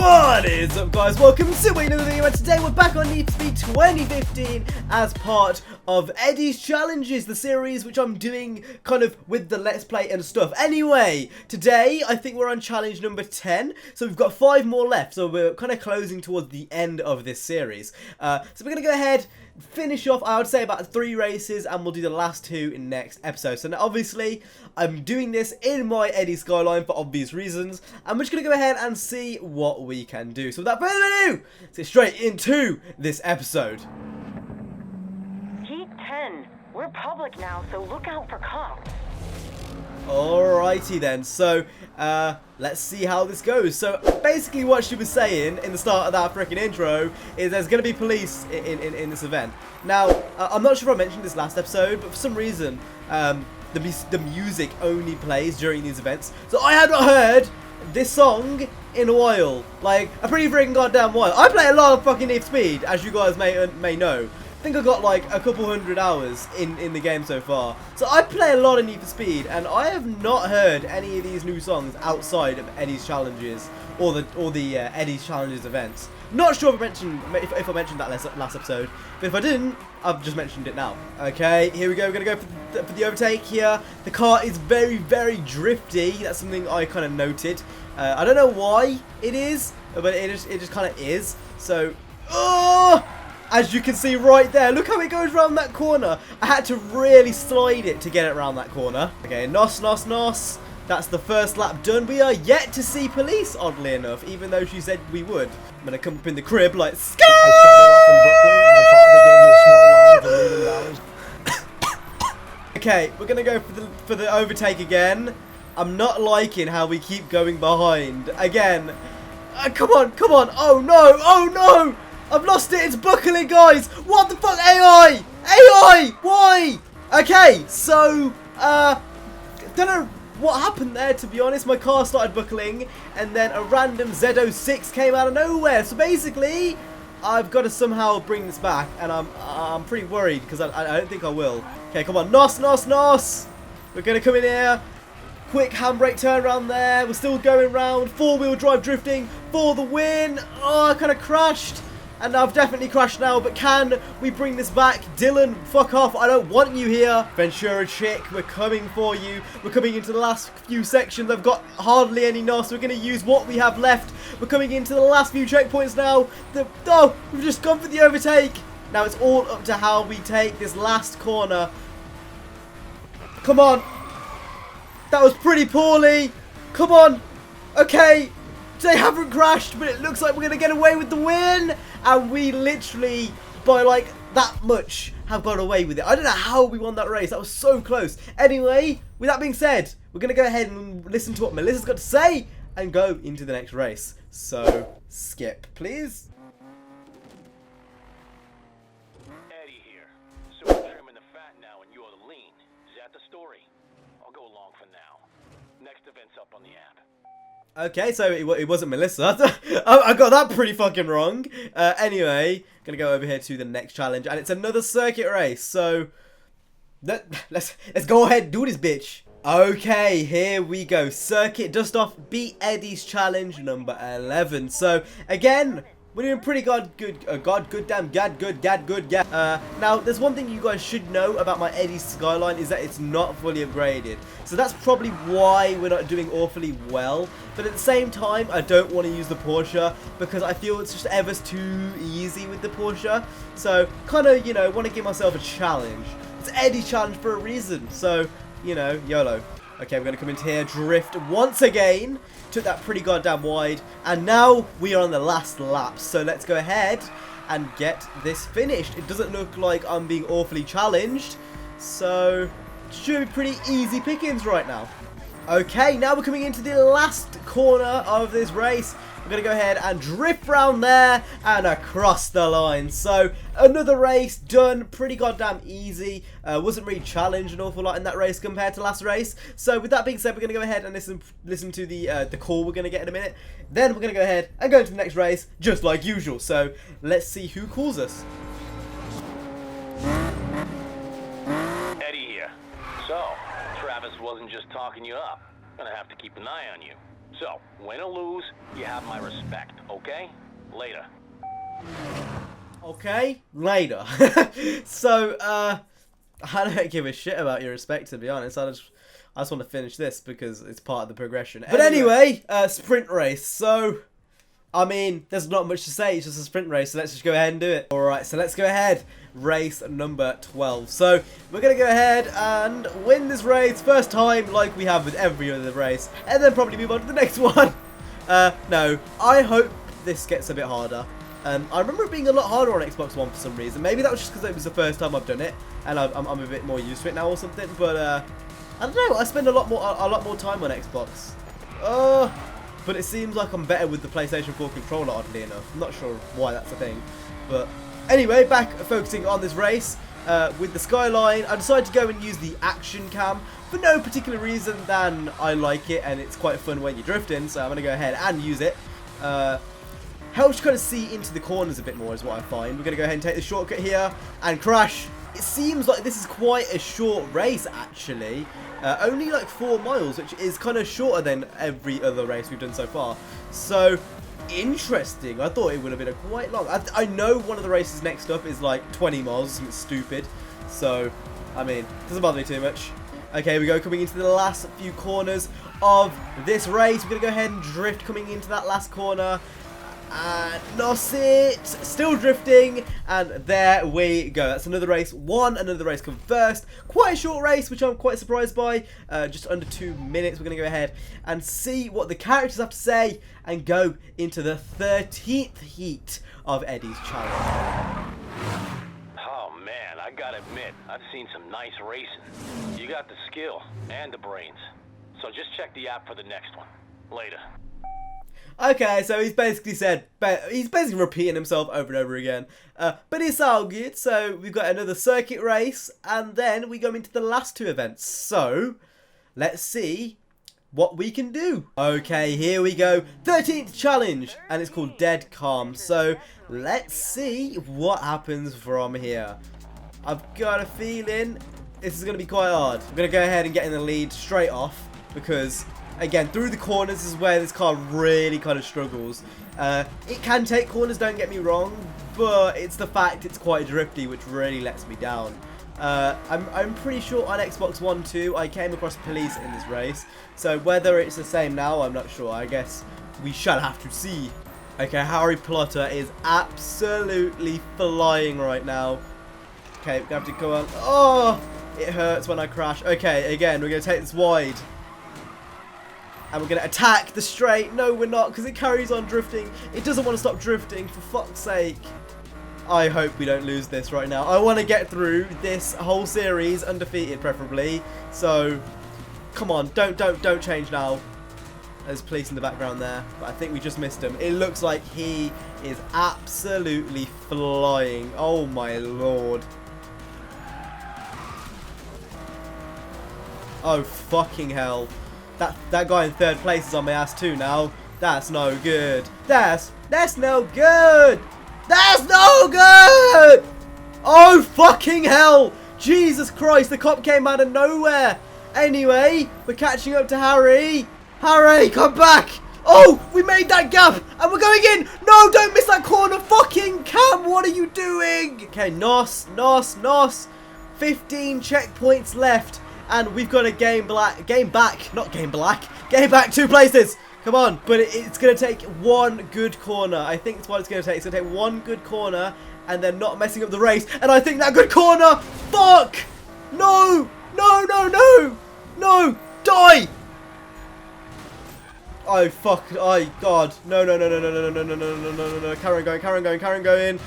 What is up, guys? Welcome to another video, and today we're back on Need for Speed 2015 as part of Eddie's Challenges, the series which I'm doing kind of with the Let's Play and stuff. Anyway, today I think we're on challenge number 10, so we've got 5 more left, so we're kind of closing towards the end of this series. So we're going to go ahead, finish off, I would say, about 3 races, and we'll do the last 2 in next episode. So now, obviously, I'm doing this in my Eddie Skyline for obvious reasons. I'm just going to go ahead and see what we can do. So without further ado, let's get straight into this episode. Heat 10. We're public now, so look out for cops. Alrighty then, so let's see how this goes. So basically what she was saying in the start of that freaking intro is there's going to be police in this event. Now, I'm not sure if I mentioned this last episode, but for some reason the music only plays during these events. So I had not heard this song in a while, like a pretty freaking goddamn while. I play a lot of fucking Need for Speed, as you guys may know. I think I got like a couple hundred hours in the game so far. So I play a lot of Need for Speed, and I have not heard any of these new songs outside of Eddie's Challenges or the Eddie's Challenges events. Not sure if I mentioned that last episode, but if I didn't, I've just mentioned it now. Okay, here we go. We're gonna go for the overtake here. The car is very, very drifty. That's something I kind of noted. I don't know why it is, but it just kind of is. So, oh! As you can see right there, look how it goes around that corner. I had to really slide it to get it around that corner. Okay, nos. That's the first lap done. We are yet to see police, oddly enough, even though she said we would. I'm gonna come up in the crib like, Sky! Okay, we're gonna go for the overtake again. I'm not liking how we keep going behind. Again. Come on. Oh no! I've lost it. It's buckling, guys. What the fuck? AI! Why? Okay, so, don't know what happened there, to be honest. My car started buckling, and then a random Z06 came out of nowhere. So basically, I've got to somehow bring this back, and I'm pretty worried, because I don't think I will. Okay, come on. Nos. We're going to come in here. Quick handbrake turn around there. We're still going round. 4-wheel drive drifting for the win. Oh, I kind of crashed. And I've definitely crashed now, but can we bring this back? Dylan, fuck off. I don't want you here. Ventura chick, we're coming for you. We're coming into the last few sections. I've got hardly any NOS. We're going to use what we have left. We're coming into the last few checkpoints now. Oh, we've just gone for the overtake. Now it's all up to how we take this last corner. Come on. That was pretty poorly. Come on. Okay. They haven't crashed, but it looks like we're going to get away with the win. And we literally, by like that much, have got away with it. I don't know how we won that race. That was so close. Anyway, with that being said, we're going to go ahead and listen to what Melissa's got to say and go into the next race. So, skip, please. Eddie here. So we're trimming the fat now and you're the lean. Is that the story? I'll go along for now. Next event's up on the app. Okay, so it wasn't Melissa. I got that pretty fucking wrong. Anyway, gonna go over here to the next challenge, and it's another circuit race. So let's go ahead and do this, bitch. Okay, here we go. Circuit dust off. Beat Eddie's challenge number 11. So again, we're doing pretty good. Now, there's one thing you guys should know about my Eddie Skyline is that it's not fully upgraded. So that's probably why we're not doing awfully well. But at the same time, I don't want to use the Porsche because I feel it's just ever too easy with the Porsche. So, kind of, you know, want to give myself a challenge. It's Eddie's challenge for a reason. So, you know, YOLO. Okay, we're going to come into here, drift once again. Took that pretty goddamn wide. And now we are on the last lap. So let's go ahead and get this finished. It doesn't look like I'm being awfully challenged. So it should be pretty easy pickings right now. Okay, now we're coming into the last corner of this race. We're going to go ahead and drift around there and across the line. So, another race done. Pretty goddamn easy. Wasn't really challenged an awful lot in that race compared to last race. So, with that being said, we're going to go ahead and listen to the call we're going to get in a minute. Then, we're going to go ahead and go into the next race, just like usual. So, let's see who calls us. Eddie here. So, Travis wasn't just talking you up. Gonna have to keep an eye on you. So, win or lose, you have my respect, okay? Later. Okay, later. So, I don't give a shit about your respect, to be honest. I just want to finish this because it's part of the progression. But anyway, sprint race. So, I mean, there's not much to say. It's just a sprint race, so let's just go ahead and do it. Alright, so let's go ahead. Race number 12. So, we're going to go ahead and win this race first time like we have with every other race. And then probably move on to the next one. No, I hope this gets a bit harder. I remember it being a lot harder on Xbox One for some reason. Maybe that was just because it was the first time I've done it, and I'm a bit more used to it now or something. But I don't know. I spend a lot more time on Xbox. But it seems like I'm better with the PlayStation 4 controller, oddly enough. I'm not sure why that's a thing. But anyway, back focusing on this race with the skyline. I decided to go and use the action cam for no particular reason than I like it, and it's quite fun when you're drifting. So I'm gonna go ahead and use it. Helps you kind of see into the corners a bit more is what I find. We're going to go ahead and take the shortcut here and crash. It seems like this is quite a short race, actually. Only like 4 miles, which is kind of shorter than every other race we've done so far. So, interesting. I thought it would have been quite long. I know one of the races next up is like 20 miles, something stupid. So, I mean, doesn't bother me too much. Okay, we go coming into the last few corners of this race. We're going to go ahead and drift coming into that last corner. And nos it, still drifting, and there we go. That's another race won, another race come first. Quite a short race, which I'm quite surprised by. Just under 2 minutes. We're going to go ahead and see what the characters have to say and go into the 13th heat of Eddie's challenge. Oh man, I gotta admit, I've seen some nice racing. You got the skill and the brains. So just check the app for the next one. Later. Okay, so he's basically said, he's basically repeating himself over and over again. But it's all good. So we've got another circuit race, and then we go into the last 2 events. So let's see what we can do. Okay, here we go. 13th challenge, and it's called Dead Calm. So let's see what happens from here. I've got a feeling this is going to be quite hard. I'm going to go ahead and get in the lead straight off because, again, through the corners is where this car really kind of struggles. It can take corners, don't get me wrong, but it's the fact it's quite drifty which really lets me down. I'm pretty sure on Xbox One too I came across police in this race, so whether it's the same now I'm not sure. I guess we shall have to see. Okay, Harry Potter is absolutely flying right now. Okay, we're going to have to go on. Oh, it hurts when I crash. Okay, again, we're going to take this wide. And we're going to attack the straight. No, we're not, because it carries on drifting. It doesn't want to stop drifting, for fuck's sake. I hope we don't lose this right now. I want to get through this whole series undefeated, preferably. So, come on, don't change now. There's police in the background there, but I think we just missed him. It looks like he is absolutely flying. Oh my lord. Oh fucking hell. That guy in 3rd place is on my ass too now. That's no good. That's no good. That's no good. Oh fucking hell. Jesus Christ, the cop came out of nowhere. Anyway, we're catching up to Harry. Harry, come back. Oh, we made that gap and we're going in. No, don't miss that corner. Fucking Cam, what are you doing? Okay, Nos. 15 checkpoints left. And we've got a game back 2 places. Come on. But it's going to take one good corner. I think it's what it's going to take. It's going to take one good corner and then not messing up the race. And I think that good corner. Fuck. No. Die. Oh, fuck. Oh, God. No. Carry on going.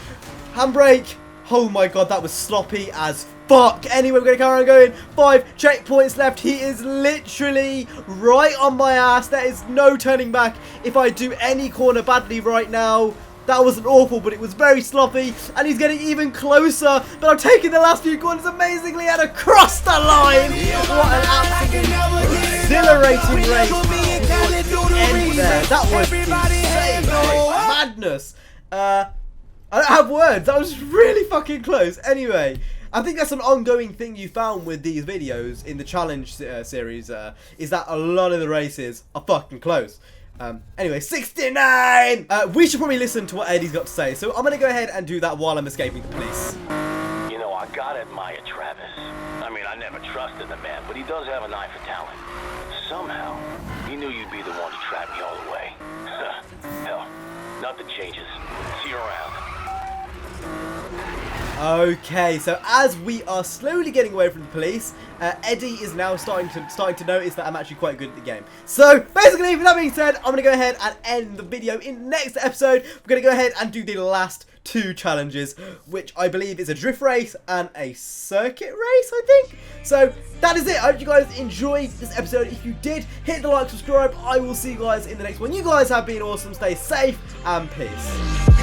Handbrake. Oh, my God. That was sloppy as fuck. Anyway, we're going to carry on going. 5 checkpoints left. He is literally right on my ass. There is no turning back if I do any corner badly right now. That wasn't awful, but it was very sloppy. And he's getting even closer. But I'm taking the last few corners amazingly and across the line. What an absolute exhilarating race. End there. That was insane. Madness. I don't have words. That was really fucking close. Anyway, I think that's an ongoing thing you found with these videos in the challenge series, is that a lot of the races are fucking close. Anyway, 69! We should probably listen to what Eddie's got to say, so I'm gonna go ahead and do that while I'm escaping the police. You know, I gotta admire Travis. I mean, I never trusted the man, but he does have an eye for talent. Somehow, he knew you'd be the one to trap me all the way. Hell, nothing changes. See you around. Okay, so as we are slowly getting away from the police, Eddie is now starting to notice that I'm actually quite good at the game. So basically, with that being said, I'm going to go ahead and end the video. In the next episode, we're going to go ahead and do the last 2 challenges, which I believe is a drift race and a circuit race, I think. So that is it. I hope you guys enjoyed this episode. If you did, hit the like, subscribe. I will see you guys in the next one. You guys have been awesome. Stay safe and peace.